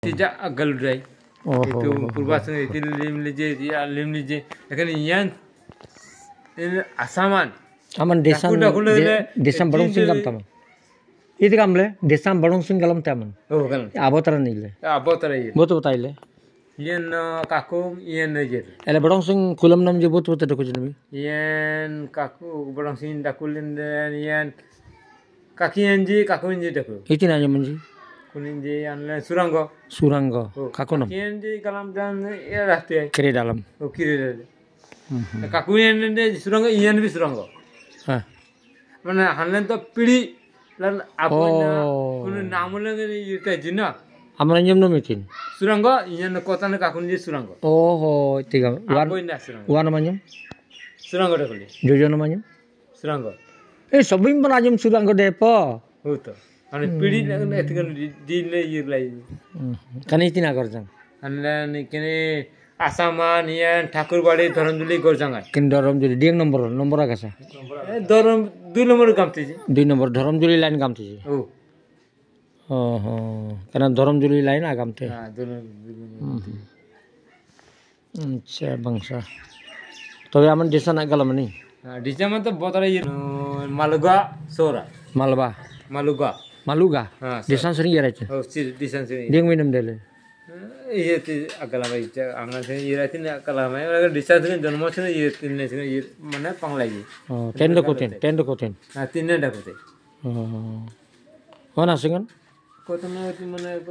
tidak agal dry. Itu perbahasa itu lim lije. Akan iyan ini asaman. Aman desam barong singam taman. Itu kamle desam barong singalam taman. Oh kan. Abotara nile. Abotara iya. Boto taile. Iyan kaku iyan najer. Ele barong sing kulam nam je boto dako jinabi. Iyan kaku barong sing dakulin dan iyan kaki anji kaku anji dako. Itu nanya manji. Kunin je anle surango. Surango. Kaku nam. Iyan je kalam dan ya rahte. Kiri dalam. Oh kiri dalam. Kaku iyan je surango iyan bi surango. Hah. Mana hanlen to pidi lan apa na kunin namulan ini yurta jina. Amran jam nom itin. Surango iyan kota na kaku je surango. Oh, tiga. Apa ini surango? Wan namanya? Surango dakuli. Jojo namanya? Surango. Sabing pun ajam surango depo. Betul. Ane pidi na etikan di le yirlai. Kan itin agar jang. Anlan kene asaman iyan Thakur बाड़ी धरमजुली गोरजंगा Kin dorom juli dieng nomor agasa. धरम 2 number gamte ji 2 nomor dorom juli lain gamte ji. oh Karena dorom juli lain agamte. ha 2 number Acha bangsa. Tobe aman desa nak galam ni. डिजामा तो बहुत रही मालुगा सोरा Malba. Maluga. Desa sering ya raja. oh si disan sini Dieng minum dele. ये तो अकला में आंगन से ये रहती है अकला में अगर डिस्चार्ज के जन्म से ये तीन ने से ये मने पंगलाई Tendo koten. हां तीन ने डकते Mana singan? को तो मने